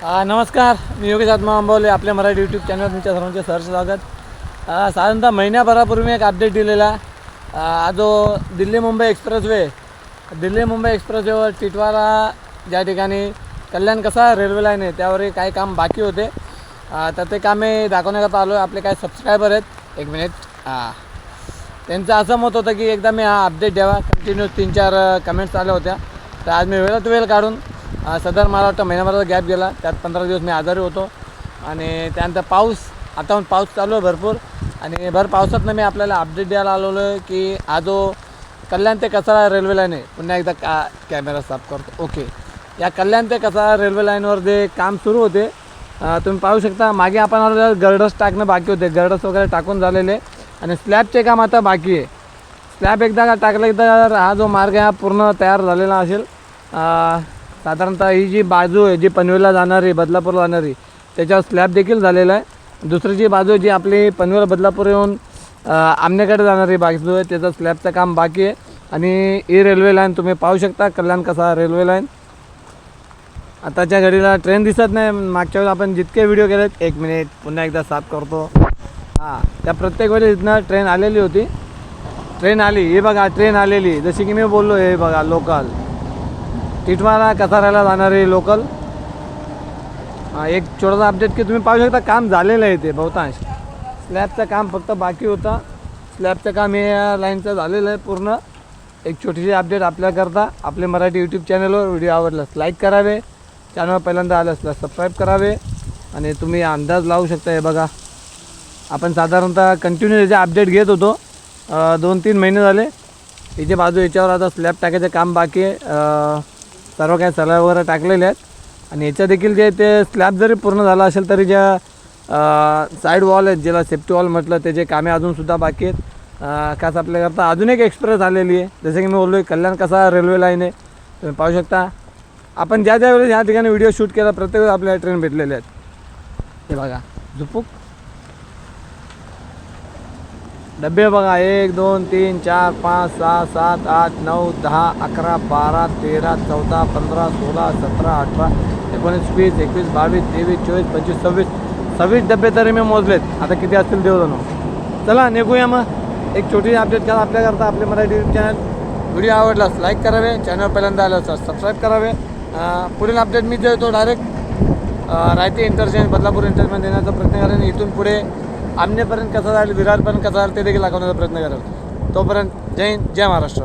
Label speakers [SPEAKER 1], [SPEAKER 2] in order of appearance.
[SPEAKER 1] नमस्कार, मी योगेश आत्मा अंबवले. आपल्या मराठी यूट्यूब चॅनलवर तुमच्या सर्वांचे सहर्ष स्वागत. साधारणतः महिन्याभरापूर्वी मी एक अपडेट दिलेला. जो दिल्ली मुंबई एक्सप्रेसवेवर टिटवाळा ज्या ठिकाणी कल्याण कसा रेल्वे लाईन आहे त्यावरही काही काम बाकी होते. तर ते कामे दाखवण्याकरता आलो आहे. आपले काही सबस्क्रायबर आहेत, एक मिनिट. त्यांचं असं मत होतं की एकदा मी हा अपडेट द्यावा. कंटिन्यू 3-4 कमेंट्स आल्या होत्या. तर आज मी वेळात वेळ काढून सदर मला वाटतं महिन्याभराचा गॅप गेला. त्यात 15 दिवस मी आजारी होतो आणि त्यानंतर आता पाऊस चालू आहे भरपूर. आणि भर पावसातनं मी आपल्याला अपडेट द्यायला आलेलो आहे की हा जो कल्याण ते कसारा रेल्वे लाईन आहे, पुन्हा एकदा कॅमेरा साफ करतो. ओके, या कल्याण ते कसारा रेल्वे लाईनवर जे काम सुरू होते तुम्ही पाहू शकता. मागे आपण गर्डर्स टाकणं बाकी होते, गर्डर्स वगैरे टाकून झालेले आणि स्लॅबचे काम आता बाकी आहे. स्लॅब एकदा टाकलं तर हा जो मार्ग आहे हा पूर्ण तयार झालेला असेल. साधारणतः ही जी बाजू आहे जी पनवेलला जाणारी, बदलापूरला जाणारी, त्याच्यावर स्लॅब देखील झालेला आहे. दुसरी जी बाजू जी आपली पनवेल बदलापूर येऊन आमनेकडे जाणारी बाजू आहे त्याचं स्लॅबचं काम बाकी आहे. आणि ही रेल्वे लाईन तुम्ही पाहू शकता, कल्याण कसा रेल्वे लाईन. आताच्या घडीला ट्रेन दिसत नाही. मागच्या वेळेस आपण जितके व्हिडिओ केलेत, एक मिनिट पुन्हा एकदा साफ करतो. त्या प्रत्येक वेळेस इथनं ट्रेन आलेली होती. ट्रेन आली, हे बघा ट्रेन आलेली. जशी की मी बोललो, हे बघा लोकल टिटवाळा कसाऱ्याला जाणारी लोकल. एक छोटासा अपडेट की तुम्ही पाहू शकता काम झालेलं आहे. ते बहुतांश स्लॅबचं काम फक्त बाकी होतं. स्लॅबचं काम या लाईनचं झालेलं आहे पूर्ण. एक छोटीशी अपडेट आपल्याकरता. आपले मराठी यूट्यूब चॅनलवर व्हिडिओ आवडल्यास लाईक करावे, चॅनल पहिल्यांदा आलं असल्यास सबस्क्राईब करावे. आणि तुम्ही अंदाज लावू शकता. हे बघा आपण साधारणतः कंटिन्यू याचे अपडेट घेत होतो. 2-3 महिने झाले. याची बाजू याच्यावर आता स्लॅब टाकायचं काम बाकी आहे. सर्व काही सलाह वगैरे टाकलेले आहेत. आणि याच्या देखील जे ते स्लॅब जरी पूर्ण झाला असेल तरी ज्या साईड वॉल आहेत, ज्याला सेफ्टी वॉल म्हटलं, त्याचे कामे अजूनसुद्धा बाकी आहेत. खास आपल्याकरता अजून एक एक्सप्रेस आलेली आहे. जसं की मी बोललो आहे कल्याण कसा रेल्वे लाईन आहे. तुम्ही पाहू शकता. आपण ज्या वेळेस ह्या ठिकाणी व्हिडिओ शूट केला प्रत्येक वेळेस आपल्याला ट्रेन भेटलेले आहेत. हे बघा झुपूक डबे बघा, 1 2 3 4 5 6 7 8 9 10 11 12 13 14 15 16 17 18 19 20 21 22 23 24 25 26 डबे तरी मी मोजलेत. आता किती असतील देव जाणो. चला निघूया मग. एक छोटी अपडेट करा आपल्याकरता. आपले मराठी यूट्यूब चॅनल व्हिडिओ आवडलास लाईक करावे, चॅनल पहिल्यांदा आलं असं सबस्क्राईब करावे. पुढील अपडेट मी देतो डायरेक्ट रायते इंटरचेंज, बदलापूर इंटरचेंज देण्याचा प्रयत्न करेन. इथून पुढे आमनेपर्यंत कसं जाईल, विरारपर्यंत कसं जाईल ते देखील दाखवण्याचा प्रयत्न करेल. तोपर्यंत जय हिंद, जय महाराष्ट्र.